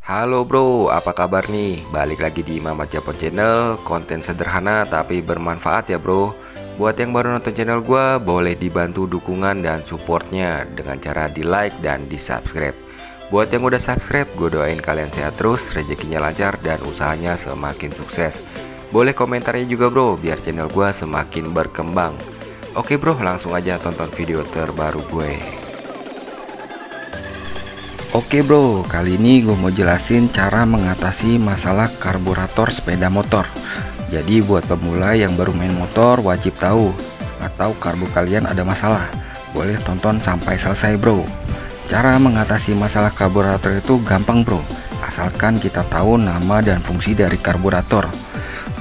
Halo bro, apa kabar nih? Balik lagi di Mamat Japon Channel. Konten sederhana tapi bermanfaat ya bro. Buat yang baru nonton channel gua, boleh dibantu dukungan dan supportnya dengan cara di like dan di subscribe. Buat yang udah subscribe, gue doain kalian sehat terus, rezekinya lancar dan usahanya semakin sukses. Boleh komentarnya juga bro, biar channel gua semakin berkembang. Oke bro, langsung aja tonton video terbaru gue. Oke bro, kali ini gue mau jelasin cara mengatasi masalah karburator sepeda motor. Jadi buat pemula yang baru main motor wajib tahu, atau karbu kalian ada masalah. Boleh tonton sampai selesai bro. Cara mengatasi masalah karburator itu gampang bro, asalkan kita tahu nama dan fungsi dari karburator.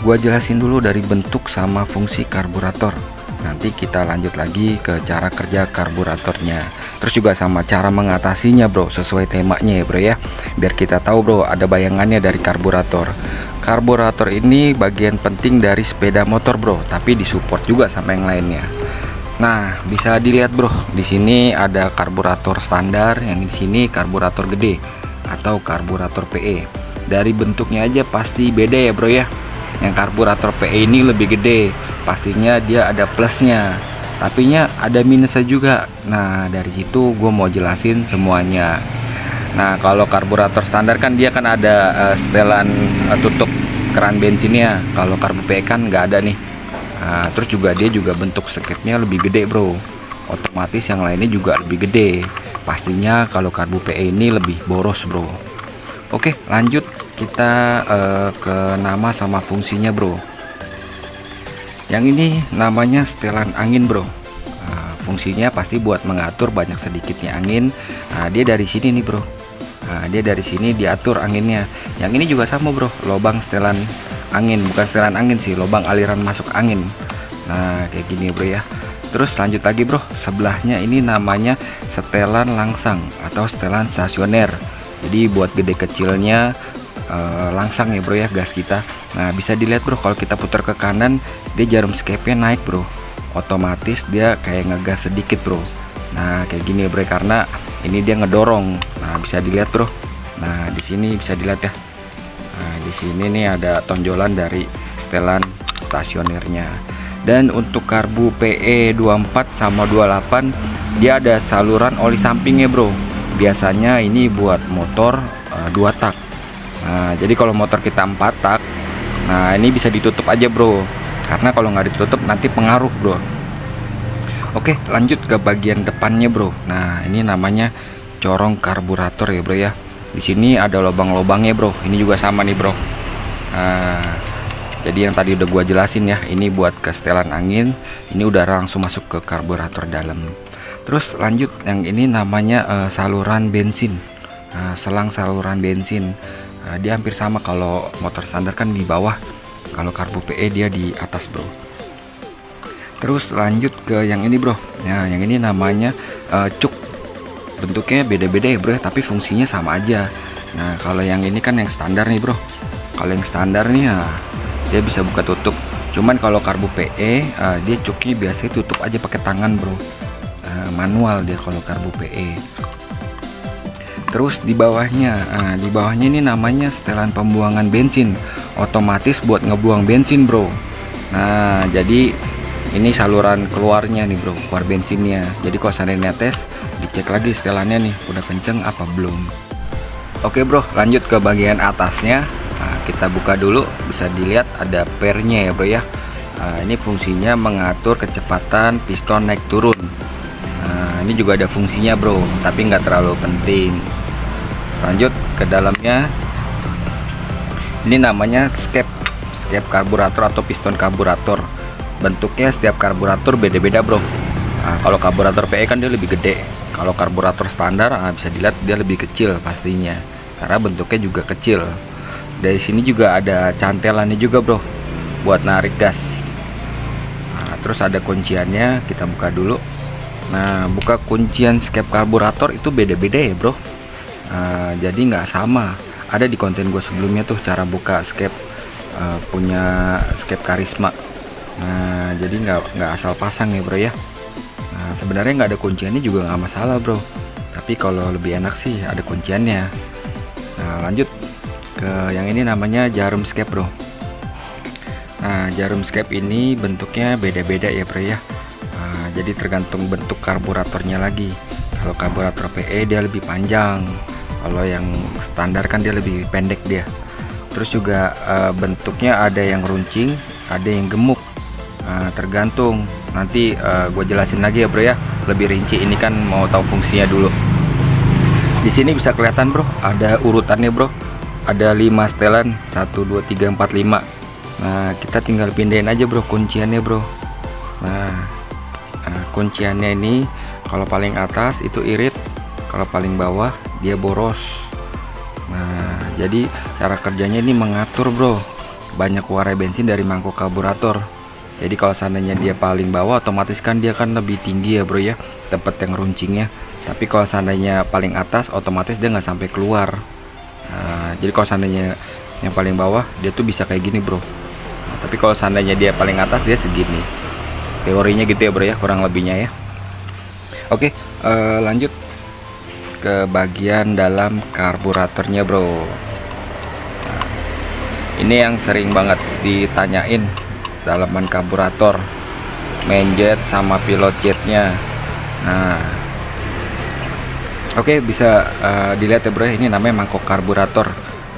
Gue jelasin dulu dari bentuk sama fungsi karburator. Nanti kita lanjut lagi ke cara kerja karburatornya. Terus juga sama cara mengatasinya bro, sesuai temanya ya bro ya. Biar kita tahu bro, ada bayangannya dari karburator. Karburator ini bagian penting dari sepeda motor bro, tapi disupport juga sama yang lainnya. Nah, bisa dilihat bro, di sini ada karburator standar, yang di sini karburator gede atau karburator PE. Dari bentuknya aja pasti beda ya bro ya. Yang karburator PE ini lebih gede, pastinya dia ada plusnya, tapi ada minusnya juga. Nah dari situ gue mau jelasin semuanya. Nah kalau karburator standar kan dia kan ada setelan tutup keran bensinnya. Kalau karbu PE kan nggak ada nih. Terus juga dia juga bentuk skepnya lebih gede bro, otomatis yang lainnya juga lebih gede. Pastinya kalau karbu PE ini lebih boros bro. Oke lanjut, kita ke nama sama fungsinya bro. Yang ini namanya setelan angin bro. Fungsinya pasti buat mengatur banyak sedikitnya angin. Dia dari sini nih bro. Dia dari sini diatur anginnya. Yang ini juga sama bro, lubang setelan angin, bukan setelan angin sih, lubang aliran masuk angin. Nah kayak gini bro ya. Terus lanjut lagi bro, sebelahnya ini namanya setelan langsang atau setelan stasioner. Jadi buat gede kecilnya langsang ya bro ya gas kita. Nah bisa dilihat bro, kalau kita putar ke kanan dia jarum skepnya naik bro, otomatis dia kayak ngegas sedikit bro. Nah kayak gini bro, karena ini dia ngedorong. Nah bisa dilihat bro. Nah di sini bisa dilihat ya. Nah di sini nih ada tonjolan dari setelan stasionernya. Dan untuk karbu PE 24 sama 28 dia ada saluran oli sampingnya bro. Biasanya ini buat motor 2 tak. Nah jadi kalau motor kita 4 tak, nah ini bisa ditutup aja bro, karena kalau nggak ditutup nanti pengaruh bro. Oke lanjut ke bagian depannya bro. Nah ini namanya corong karburator ya bro ya. Di sini ada lubang-lubangnya bro. Ini juga sama nih bro. Nah, jadi yang tadi udah gua jelasin ya, ini buat ke setelan angin, ini udah langsung masuk ke karburator dalam. Terus lanjut, yang ini namanya saluran bensin. Selang saluran bensin. Dia hampir sama, kalau motor standar kan di bawah, kalau karbu PE dia di atas bro. Terus lanjut ke yang ini bro. Nah yang ini namanya cuk. Bentuknya beda-beda ya bro, tapi fungsinya sama aja. Nah kalau yang ini kan yang standar nih bro. Kalau yang standar nih dia bisa buka tutup. Cuman kalau karbu PE dia cuknya biasanya tutup aja pakai tangan bro. Manual dia kalau karbu PE. Terus di bawahnya, di bawahnya ini namanya setelan pembuangan bensin, otomatis buat ngebuang bensin bro. Nah jadi ini saluran keluarnya nih bro, keluar bensinnya. Jadi kalau seandainya tes, dicek lagi setelannya nih udah kenceng apa belum. Oke bro, lanjut ke bagian atasnya. Kita buka dulu, bisa dilihat ada pernya ya bro ya. Ini fungsinya mengatur kecepatan piston naik turun. Ini juga ada fungsinya bro, tapi nggak terlalu penting. Lanjut ke dalamnya, ini namanya skep karburator atau piston karburator. Bentuknya setiap karburator beda-beda bro. Kalau karburator PE kan dia lebih gede, kalau karburator standar bisa dilihat dia lebih kecil pastinya, karena bentuknya juga kecil. Dari sini juga ada cantelannya juga bro, buat narik gas. Terus ada kunciannya, kita buka dulu. Nah buka kuncian skep karburator itu beda-beda ya bro. Jadi nggak sama. Ada di konten gue sebelumnya tuh cara buka skep punya skep Karisma. Nah jadi nggak asal pasang ya bro ya. Nah sebenarnya nggak ada kunciannya juga nggak masalah bro, tapi kalau lebih enak sih ada kunciannya. Nah Lanjut ke yang ini, namanya jarum skep bro. Nah, jarum skep ini bentuknya beda-beda ya bro ya. Jadi tergantung bentuk karburatornya lagi. Kalau karburator PE dia lebih panjang, kalau yang standar kan dia lebih pendek dia. Terus juga bentuknya ada yang runcing, ada yang gemuk. Tergantung. Nanti gue jelasin lagi ya bro ya, lebih rinci. Ini kan mau tahu fungsinya dulu. Di sini bisa kelihatan bro, ada urutannya bro. Ada 5 setelan, 1 2 3 4 5. Nah, kita tinggal pindahin aja bro kunciannya bro. Nah, kunciannya ini kalau paling atas itu irit, kalau paling bawah dia boros. Nah, jadi cara kerjanya ini mengatur bro banyak warai bensin dari mangkok karburator. Jadi kalau seandainya dia paling bawah, otomatis kan dia kan lebih tinggi ya bro ya, tempat yang runcingnya. Tapi kalau seandainya paling atas, otomatis dia nggak sampai keluar. Nah, jadi kalau seandainya yang paling bawah, dia tuh bisa kayak gini bro. Nah, tapi kalau seandainya dia paling atas, dia segini. Teorinya gitu ya bro ya, kurang lebihnya ya. Oke, lanjut ke bagian dalam karburatornya bro. Nah, ini yang sering banget ditanyain, dalaman karburator, main jet sama pilot jetnya. Nah, oke, bisa dilihat ya bro, ini namanya mangkok karburator.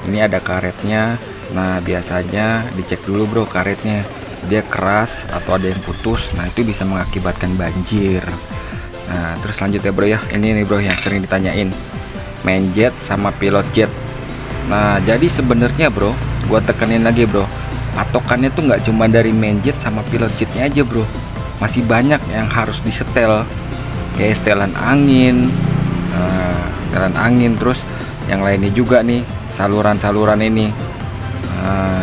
Ini ada karetnya. Nah, biasanya dicek dulu bro karetnya, dia keras atau ada yang putus. Nah, itu bisa mengakibatkan banjir. Nah, terus lanjut ya bro ya, ini nih bro yang sering ditanyain, main jet sama pilot jet. Nah, jadi sebenarnya bro, gua tekenin lagi bro, patokannya tuh nggak cuma dari main jet sama pilot jetnya aja bro, masih banyak yang harus disetel, kayak setelan angin. Setelan angin, terus yang lainnya juga nih, saluran-saluran ini.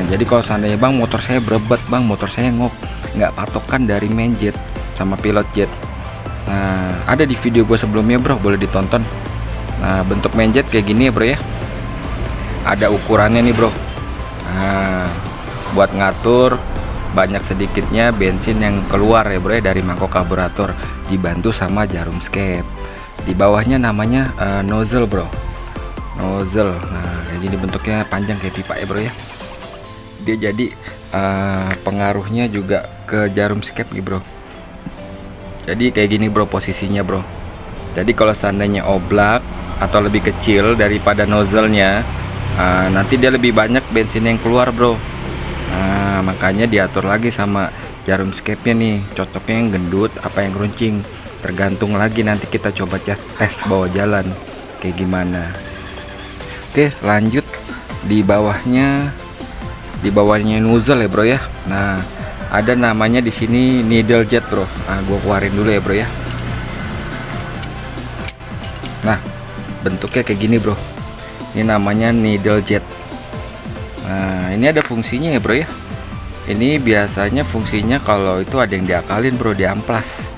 Jadi kalau seandainya bang, motor saya berebet bang, motor saya nggak patokan dari main jet sama pilot jet. Nah, ada di video gue sebelumnya bro, boleh ditonton. Nah, bentuk main jet kayak gini ya bro ya, ada ukurannya nih bro. Nah, buat ngatur banyak sedikitnya bensin yang keluar ya bro ya dari mangkok karburator, dibantu sama jarum skep. Di bawahnya namanya nozzle bro, nozzle. Nah, kayak gini bentuknya, panjang kayak pipa ya bro ya. Dia jadi pengaruhnya juga ke jarum skep nih bro. Jadi kayak gini bro posisinya bro. Jadi kalau seandainya oblak atau lebih kecil daripada nozzle-nya, nanti dia lebih banyak bensin yang keluar bro. Nah, makanya diatur lagi sama jarum skepnya nih, cocoknya yang gendut apa yang runcing. Tergantung lagi, nanti kita coba tes bawa jalan kayak gimana. Oke, lanjut di bawahnya nozzle ya bro ya. Nah, ada namanya di sini needle jet bro. Nah, gua keluarin dulu ya bro ya. Nah, bentuknya kayak gini bro, ini namanya needle jet. Nah, ini ada fungsinya ya bro ya. Ini biasanya fungsinya kalau itu ada yang diakalin bro, diamplas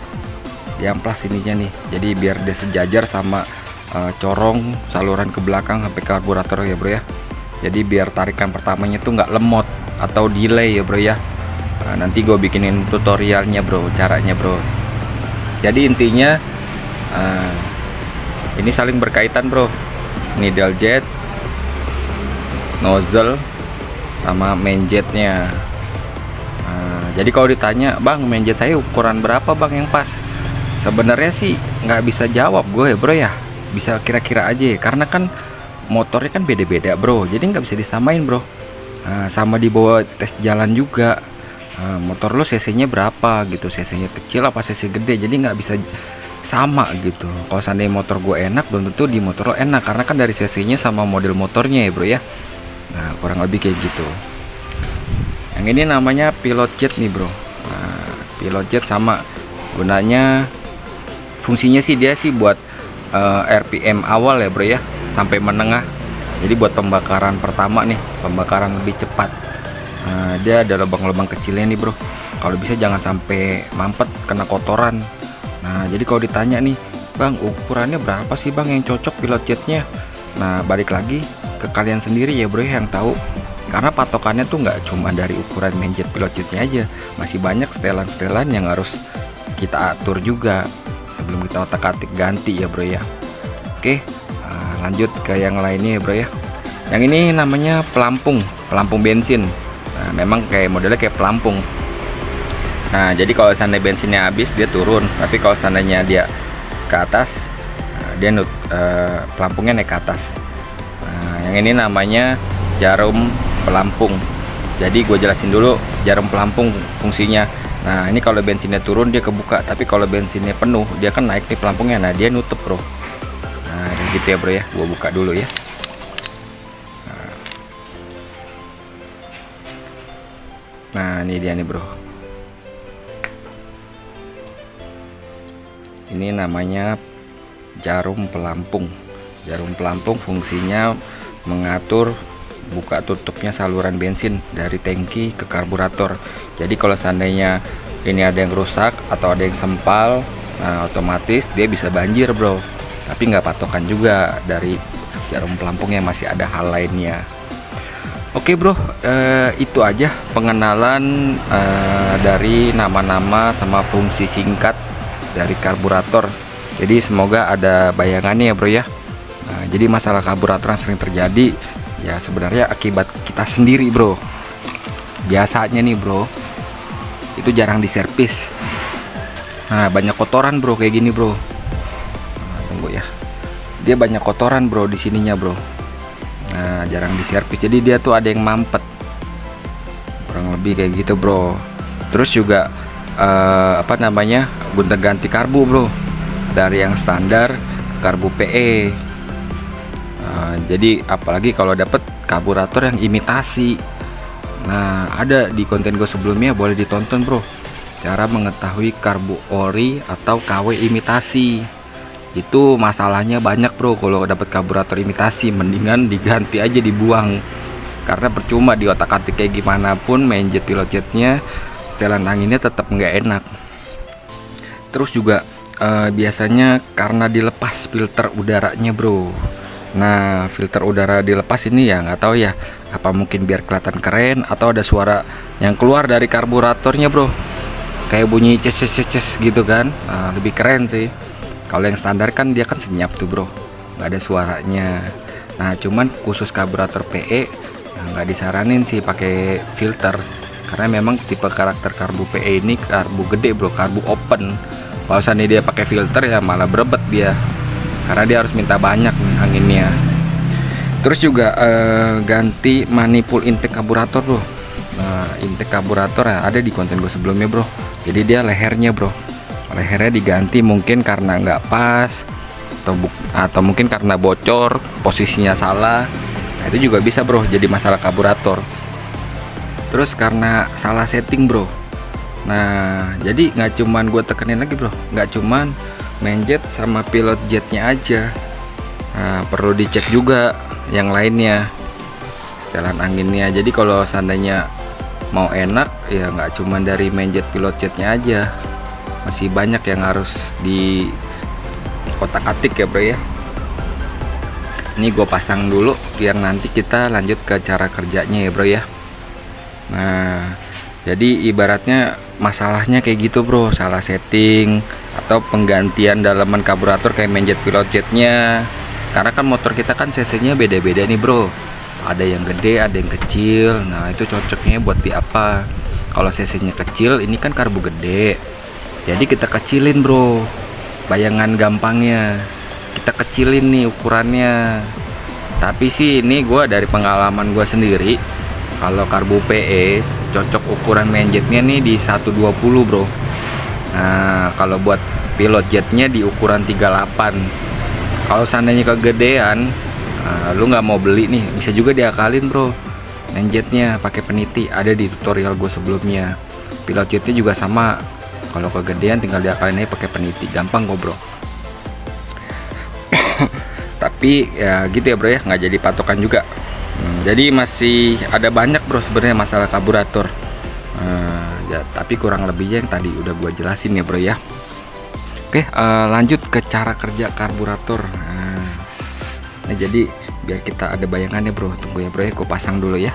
ininya nih. Jadi biar dia sejajar sama corong saluran ke belakang sampai karburator ya bro ya. Jadi biar tarikan pertamanya tuh nggak lemot atau delay ya bro ya. Nah, nanti gue bikinin tutorialnya bro, caranya bro. Jadi intinya ini saling berkaitan bro, needle jet, nozzle, sama main jetnya. Jadi kalau ditanya bang, main jet saya ukuran berapa bang yang pas, sebenarnya sih nggak bisa jawab gue ya bro ya, bisa kira-kira aja karena kan motornya kan beda-beda bro, jadi nggak bisa disamain bro. Sama dibawa tes jalan juga, motor lo cc-nya berapa gitu, cc-nya kecil apa cc gede, jadi nggak bisa sama gitu. Kalau seandainya motor gue enak, belum tentu di motor lo enak, karena kan dari cc-nya sama model motornya ya bro ya. Nah, kurang lebih kayak gitu. Yang ini namanya pilot jet nih bro. Nah, pilot jet sama gunanya, fungsinya sih dia sih buat RPM awal ya bro ya, sampai menengah. Jadi buat pembakaran pertama nih, pembakaran lebih cepat. Nah, dia ada lubang-lubang kecilnya nih bro, kalau bisa jangan sampai mampet kena kotoran. Nah, jadi kalau ditanya nih bang, ukurannya berapa sih bang yang cocok pilot jetnya, nah balik lagi ke kalian sendiri ya bro yang tahu. Karena patokannya tuh nggak cuma dari ukuran main jet pilot jetnya aja, masih banyak setelan-setelan yang harus kita atur juga sebelum kita otak-atik ganti ya bro ya. Oke, lanjut ke yang lainnya ya bro ya. Yang ini namanya pelampung bensin. Nah, memang kayak modelnya kayak pelampung. Nah, jadi kalau seandainya bensinnya habis dia turun, tapi kalau seandainya dia ke atas, dia pelampungnya naik ke atas. Nah, yang ini namanya jarum pelampung. Jadi gue jelasin dulu jarum pelampung fungsinya. Nah, ini kalau bensinnya turun dia kebuka, tapi kalau bensinnya penuh dia kan naik nih pelampungnya. Nah, dia nutup bro. Nah, gitu ya bro ya. Gue buka dulu ya. Nah, ini dia nih bro. Ini namanya jarum pelampung. Jarum pelampung fungsinya mengatur buka tutupnya saluran bensin dari tangki ke karburator. Jadi kalau seandainya ini ada yang rusak atau ada yang sempal, nah otomatis dia bisa banjir bro. Tapi nggak patokan juga dari jarum pelampungnya, masih ada hal lainnya. Oke bro, itu aja pengenalan dari nama-nama sama fungsi singkat dari karburator. Jadi semoga ada bayangannya ya bro ya. Nah, jadi masalah karburator yang sering terjadi ya sebenarnya akibat kita sendiri bro. Biasanya nih bro, itu jarang diservis. Nah, banyak kotoran bro kayak gini bro. Nah, tunggu ya. Dia banyak kotoran bro di sininya bro. Nah, jarang diservis, jadi dia tuh ada yang mampet, kurang lebih kayak gitu bro. Terus juga gonta-ganti karbu bro, dari yang standar ke karbu PE. Jadi apalagi kalau dapet karburator yang imitasi. Nah, ada di konten gue sebelumnya, boleh ditonton bro, cara mengetahui karbu ori atau KW imitasi. Itu masalahnya banyak bro. Kalau dapat karburator imitasi mendingan diganti aja, dibuang, karena percuma di otak-atik kayak gimana pun main jet pilot jetnya, setelan anginnya tetap nggak enak. Terus juga biasanya karena dilepas filter udaranya bro. Nah, filter udara dilepas ini ya nggak tahu ya, apa mungkin biar kelihatan keren atau ada suara yang keluar dari karburatornya bro, kayak bunyi ces gitu kan. Nah, lebih keren sih. Kalau yang standar kan dia kan senyap tuh bro, nggak ada suaranya. Nah, cuman khusus karburator PE nggak disaranin sih pakai filter, karena memang tipe karakter karbu PE ini karbu gede bro, karbu open. Kalau seandainya dia pakai filter ya malah berebet dia, karena dia harus minta banyak nih anginnya. Terus juga ganti manifold intake karburator bro. Nah, intake karburator ya ada di konten gue sebelumnya bro. Jadi dia lehernya bro, lehernya diganti mungkin karena nggak pas, atau mungkin karena bocor, posisinya salah. Nah, itu juga bisa bro jadi masalah karburator. Terus karena salah setting bro. Nah, jadi nggak cuman gue tekenin lagi bro, nggak cuman main jet sama pilot jetnya aja. Nah, perlu dicek juga yang lainnya, setelan anginnya. Jadi kalau seandainya mau enak ya nggak cuman dari main jet pilot jetnya aja, masih banyak yang harus di otak-atik ya bro ya. Ini gue pasang dulu biar nanti kita lanjut ke cara kerjanya ya bro ya. Nah, jadi ibaratnya masalahnya kayak gitu bro, salah setting atau penggantian dalaman karburator kayak main jet pilot jetnya. Karena kan motor kita kan cc nya beda-beda nih bro, ada yang gede ada yang kecil. Nah, itu cocoknya buat di apa? Kalau cc nya kecil, ini kan karbu gede, jadi kita kecilin bro, bayangan gampangnya kita kecilin nih ukurannya. Tapi sih ini gue dari pengalaman gue sendiri, kalau karbu PE cocok ukuran main jetnya nih di 120 bro. Nah, kalau buat pilot jetnya di ukuran 38. Kalau seandainya kegedean, lu nggak mau beli nih, bisa juga diakalin bro main jetnya pakai peniti, ada di tutorial gue sebelumnya. Pilot jetnya juga sama, kalau kegedean tinggal diakalin aja pakai peniti, gampang kok bro. Tapi ya gitu ya bro ya, nggak jadi patokan juga. Jadi masih ada banyak bro sebenarnya masalah karburator. Ya, tapi kurang lebihnya yang tadi udah gue jelasin ya bro ya. Oke, lanjut ke cara kerja karburator. Nah, jadi biar kita ada bayangannya bro, tunggu ya bro ya, gue pasang dulu ya.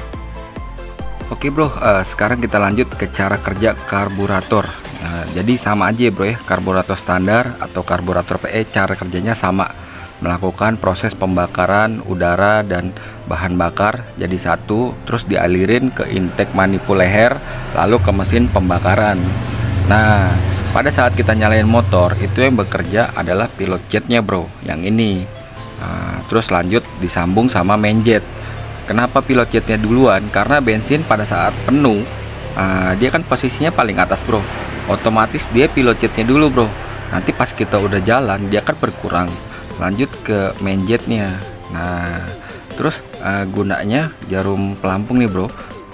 Oke bro, sekarang kita lanjut ke cara kerja karburator. Jadi sama aja ya bro ya, karburator standar atau karburator PE cara kerjanya sama. melakukan proses pembakaran udara dan bahan bakar jadi satu, terus dialirin ke intake manifold leher, lalu ke mesin pembakaran. Nah, pada saat kita nyalain motor, itu yang bekerja adalah pilot jetnya bro, yang ini. Nah, terus lanjut disambung sama main jet. Kenapa pilot jetnya duluan? Karena bensin pada saat penuh, dia kan posisinya paling atas bro, otomatis dia pilot jetnya dulu bro. Nanti pas kita udah jalan, dia akan berkurang, lanjut ke main jetnya. Nah, terus gunanya jarum pelampung nih bro.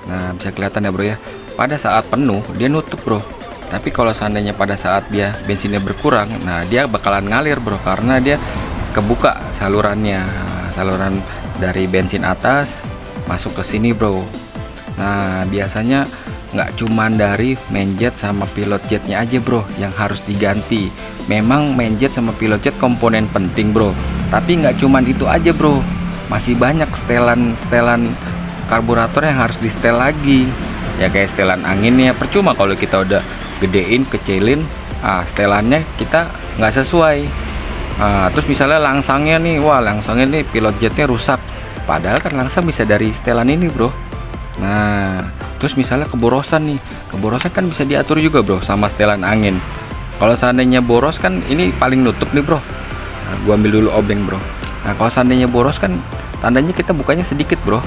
Nah, bisa kelihatan ya bro ya, pada saat penuh dia nutup bro. Tapi kalau seandainya pada saat dia bensinnya berkurang, nah dia bakalan ngalir bro, karena dia kebuka salurannya, saluran dari bensin atas masuk ke sini bro. Nah, biasanya nggak cuman dari main jet sama pilot jetnya aja bro yang harus diganti. Memang main jet sama pilot jet komponen penting bro, tapi nggak cuman itu aja bro, masih banyak setelan karburator yang harus di setel lagi. Ya kayak setelan anginnya, percuma kalau kita udah gedein, kecilin, setelannya kita nggak sesuai. Terus misalnya langsangnya nih, wah langsangnya nih pilot jetnya rusak, padahal kan langsang bisa dari setelan ini bro. Nah, terus misalnya keborosan nih, keborosan kan bisa diatur juga bro sama setelan angin. Kalau seandainya boros kan ini paling nutup nih bro. Nah, gua ambil dulu obeng bro. Nah, kalau seandainya boros kan tandanya kita bukanya sedikit bro,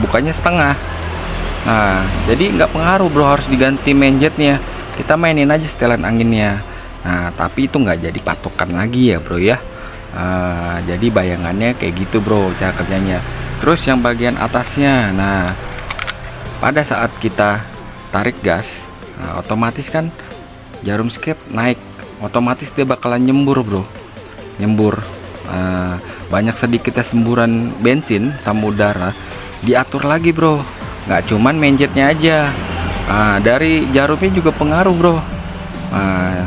bukanya setengah. Nah, jadi nggak pengaruh bro, harus diganti main jetnya, kita mainin aja setelan anginnya. Nah, tapi itu nggak jadi patokan lagi ya bro ya. Jadi bayangannya kayak gitu bro cara kerjanya. Terus yang bagian atasnya, nah pada saat kita tarik gas, otomatis kan jarum skep naik, otomatis dia bakalan nyembur bro, nyembur. Banyak sedikitnya semburan bensin sama udara, diatur lagi bro. Nggak cuman main jetnya aja, dari jarumnya juga pengaruh bro.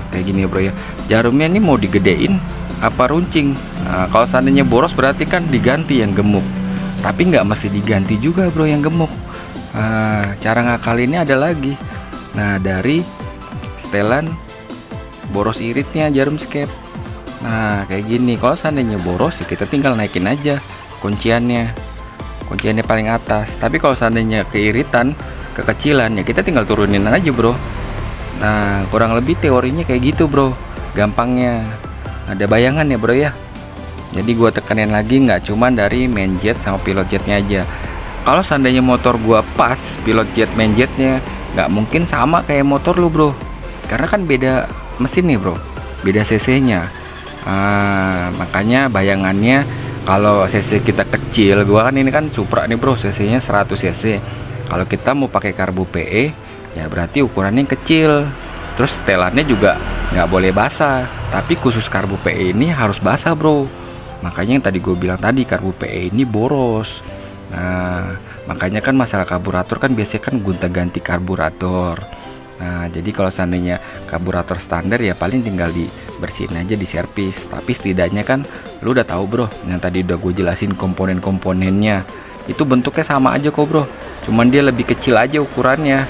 Kayak gini bro ya, jarumnya ini mau digedein apa runcing. Kalau seandainya boros berarti kan diganti yang gemuk, tapi nggak mesti diganti juga bro yang gemuk. Cara ngakalinnya ada lagi. Nah, dari setelan boros iritnya jarum skep. Nah, kayak gini, kalau seandainya boros ya kita tinggal naikin aja kunciannya paling atas. Tapi kalau seandainya keiritan, kekecilan, ya kita tinggal turunin aja bro. Nah, kurang lebih teorinya kayak gitu bro, gampangnya. Ada bayangan ya bro ya. Jadi gua tekanin lagi, nggak cuman dari main jet sama pilot jetnya aja. Kalau seandainya motor gua pas pilot jet main jetnya, nggak mungkin sama kayak motor lu bro, karena kan beda mesin nih bro, beda cc nya. Makanya bayangannya kalau cc kita kecil, gua kan ini kan Supra nih bro, cc nya 100 cc. Kalau kita mau pakai karbu PE, ya berarti ukurannya kecil. Terus setelannya juga nggak boleh basah, tapi khusus karbu PE ini harus basah bro. Makanya yang tadi gue bilang tadi, karbu PE ini boros. Nah, makanya kan masalah karburator kan biasanya kan gonta-ganti karburator. Nah, jadi kalau seandainya karburator standar ya paling tinggal dibersihin aja, di servis. Tapi setidaknya kan lu udah tahu bro, yang tadi udah gue jelasin komponen-komponennya. Itu bentuknya sama aja kok bro, cuman dia lebih kecil aja ukurannya.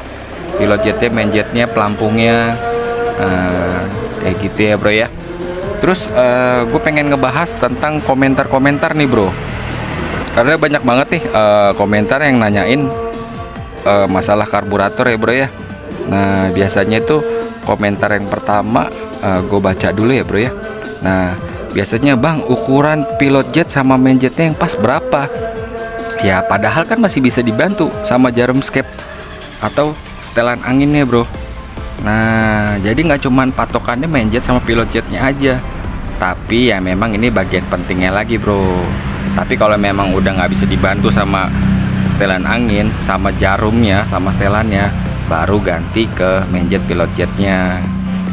Pilot jetnya, main jetnya, pelampungnya, kayak gitu ya bro ya. Terus gue pengen ngebahas tentang komentar-komentar nih bro, karena banyak banget nih komentar yang nanyain masalah karburator ya bro ya. Nah, biasanya itu komentar yang pertama gue baca dulu ya bro ya. Nah, biasanya bang, ukuran pilot jet sama main jetnya yang pas berapa? Ya padahal kan masih bisa dibantu sama jarum skep atau setelan anginnya bro. Nah, jadi nggak cuman patokannya main jet sama pilot jetnya aja, tapi ya memang ini bagian pentingnya lagi bro. Tapi kalau memang udah nggak bisa dibantu sama setelan angin, sama jarumnya, sama setelannya, baru ganti ke main jet pilot jetnya.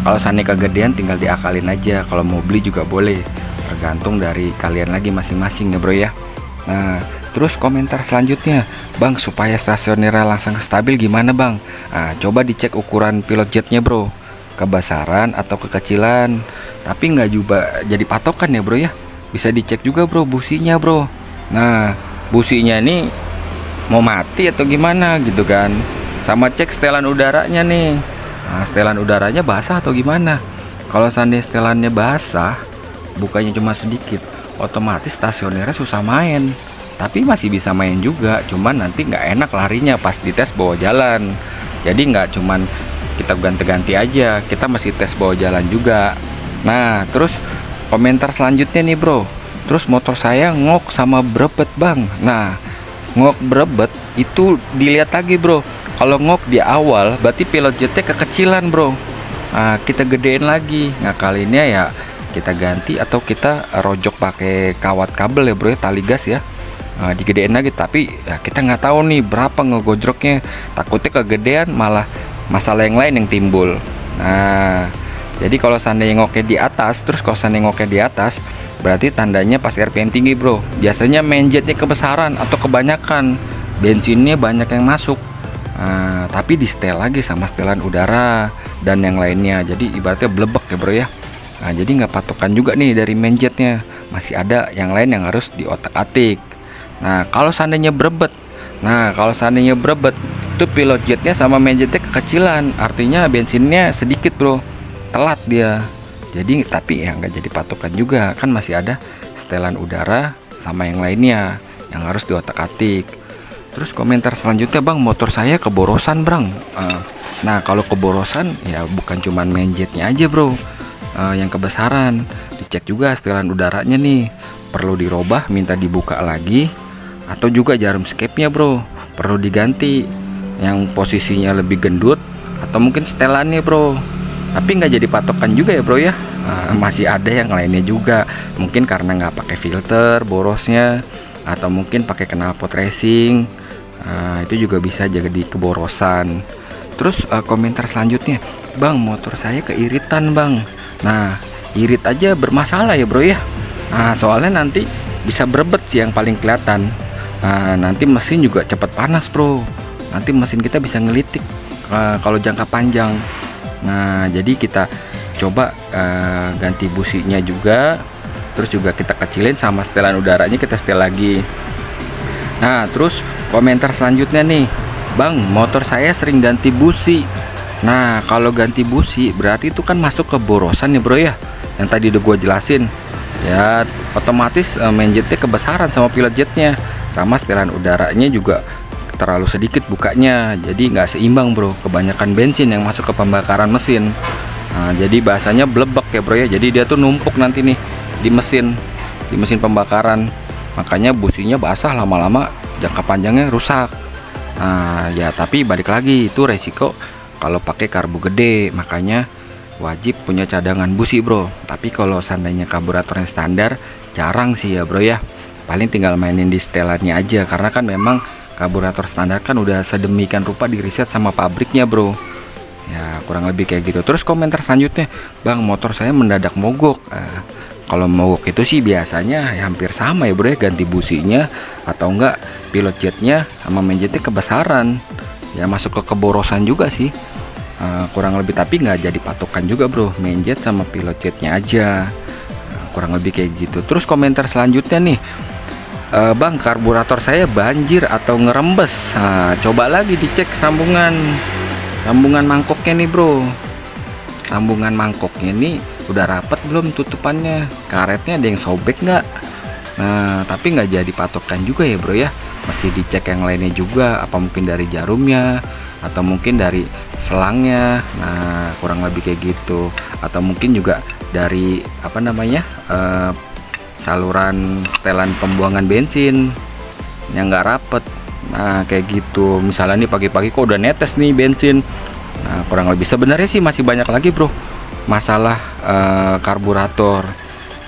Kalau seandainya kegedean tinggal diakalin aja. Kalau mau beli juga boleh, tergantung dari kalian lagi masing-masing ya bro ya. Nah, terus komentar selanjutnya, bang, supaya stasionernya langsung stabil gimana bang? Nah, coba dicek ukuran pilot jetnya bro, kebesaran atau kekecilan. Tapi nggak juga jadi patokan ya bro ya, bisa dicek juga bro businya bro. Nah, businya ini mau mati atau gimana gitu kan. Sama cek setelan udaranya nih. Nah, setelan udaranya basah atau gimana? Kalau seandainya setelannya basah, bukannya cuma sedikit, otomatis stasionernya susah main. Tapi masih bisa main juga, cuman nanti nggak enak larinya pas dites bawah jalan. Jadi nggak cuman kita ganti-ganti aja, kita masih tes bawah jalan juga. Nah terus komentar selanjutnya nih bro, terus motor saya ngok sama brebet bang. Nah ngok brebet itu dilihat lagi bro, kalau ngok di awal berarti pilot jetnya kekecilan bro. Nah kita gedein lagi, nah kali ini ya kita ganti atau kita rojok pakai kawat kabel ya bro ya, tali gas ya. Nah, digedein lagi, tapi ya kita nggak tahu nih berapa ngegojroknya, takutnya kegedean malah masalah yang lain yang timbul. Nah jadi kalau seandainya ngoknya di atas, terus kalau seandainya ngoknya di atas, berarti tandanya pas RPM tinggi bro. Biasanya main jetnya kebesaran atau kebanyakan, bensinnya banyak yang masuk. Nah, tapi di setel lagi sama setelan udara dan yang lainnya, jadi ibaratnya blebek ya bro ya. Nah jadi nggak patokan juga nih dari main jetnya, masih ada yang lain yang harus diotak-atik. Nah kalau seandainya brebet, itu pilot jetnya sama main jetnya kekecilan, artinya bensinnya sedikit bro, telat dia. Jadi tapi ya nggak jadi patokan juga, kan masih ada setelan udara sama yang lainnya yang harus diotak-atik. Terus komentar selanjutnya, bang motor saya keborosan bang. Nah kalau keborosan ya bukan cuman main jetnya aja bro yang kebesaran, dicek juga setelan udaranya nih, perlu dirubah, minta dibuka lagi, atau juga jarum skepnya bro perlu diganti yang posisinya lebih gendut, atau mungkin setelannya bro. Tapi nggak jadi patokan juga ya bro ya. Masih ada yang lainnya juga, mungkin karena nggak pakai filter borosnya, atau mungkin pakai knalpot racing. Itu juga bisa jadi keborosan. Terus komentar selanjutnya, bang motor saya keiritan bang. Nah irit aja bermasalah ya bro ya. Soalnya nanti bisa berebet sih yang paling kelihatan. Nanti mesin juga cepat panas bro, nanti mesin kita bisa ngelitik kalau jangka panjang. Nah jadi kita coba ganti businya juga, terus juga kita kecilin sama setelan udaranya kita setel lagi. Nah terus komentar selanjutnya nih, bang motor saya sering ganti busi. Nah kalau ganti busi berarti itu kan masuk ke borosan ya bro ya, yang tadi udah gue jelasin ya. Otomatis main jetnya kebesaran sama pilot jetnya, sama setelan udaranya juga terlalu sedikit bukanya, jadi nggak seimbang bro, kebanyakan bensin yang masuk ke pembakaran mesin. Nah, jadi bahasanya blebek ya bro ya, jadi dia tuh numpuk nanti nih di mesin pembakaran, makanya businya basah, lama-lama jangka panjangnya rusak. Nah ya tapi balik lagi itu resiko kalau pakai karbu gede, makanya wajib punya cadangan busi bro. Tapi kalau seandainya karburatornya standar jarang sih ya bro ya, paling tinggal mainin di setelannya aja, karena kan memang karburator standar kan udah sedemikian rupa diriset sama pabriknya bro ya, kurang lebih kayak gitu. Terus komentar selanjutnya, bang motor saya mendadak mogok. Kalau mogok itu sih biasanya ya hampir sama ya bro ya, ganti businya atau enggak pilot jetnya sama main jetnya kebesaran ya, masuk ke keborosan juga sih. Kurang lebih, tapi nggak jadi patokan juga bro, main jet sama pilot jetnya aja. Kurang lebih kayak gitu. Terus komentar selanjutnya nih, bang karburator saya banjir atau ngerembes. Coba lagi dicek sambungan mangkoknya nih bro. Sambungan mangkoknya nih udah rapet belum tutupannya, karetnya ada yang sobek nggak? Nah tapi nggak jadi patokan juga ya bro ya, masih dicek yang lainnya juga, apa mungkin dari jarumnya atau mungkin dari selangnya. Nah kurang lebih kayak gitu, atau mungkin juga dari apa namanya saluran setelan pembuangan bensin yang nggak rapet. Nah kayak gitu, misalnya nih pagi-pagi kok udah netes nih bensin. Nah kurang lebih sebenarnya sih masih banyak lagi bro masalah karburator.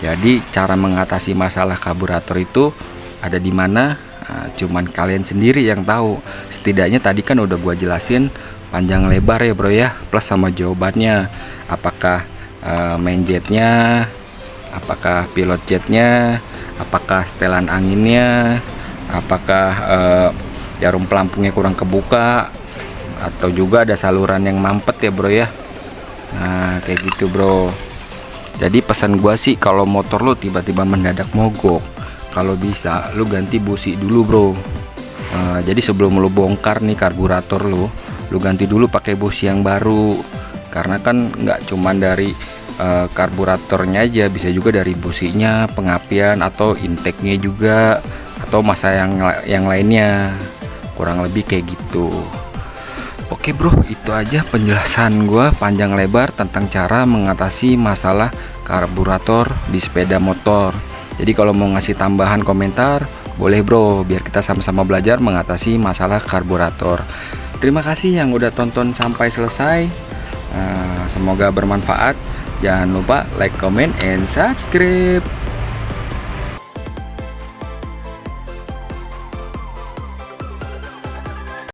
Jadi cara mengatasi masalah karburator itu ada di mana, cuman kalian sendiri yang tahu. Setidaknya tadi kan udah gua jelasin panjang lebar ya bro ya, plus sama jawabannya, apakah main jetnya, apakah pilot jetnya, apakah setelan anginnya, apakah jarum pelampungnya kurang kebuka, atau juga ada saluran yang mampet ya bro ya. Nah kayak gitu bro. Jadi pesan gua sih, kalau motor lu tiba-tiba mendadak mogok, kalau bisa lu ganti busi dulu bro. Jadi sebelum lu bongkar nih karburator lu ganti dulu pakai busi yang baru, karena kan nggak cuman dari karburatornya aja, bisa juga dari businya, pengapian, atau intake-nya juga, atau masa yang lainnya. Kurang lebih kayak gitu. Oke bro, itu aja penjelasan gua panjang lebar tentang cara mengatasi masalah karburator di sepeda motor. Jadi kalau mau ngasih tambahan komentar, boleh bro, biar kita sama-sama belajar mengatasi masalah karburator. Terima kasih yang udah tonton sampai selesai. Semoga bermanfaat. Jangan lupa like, comment, and subscribe.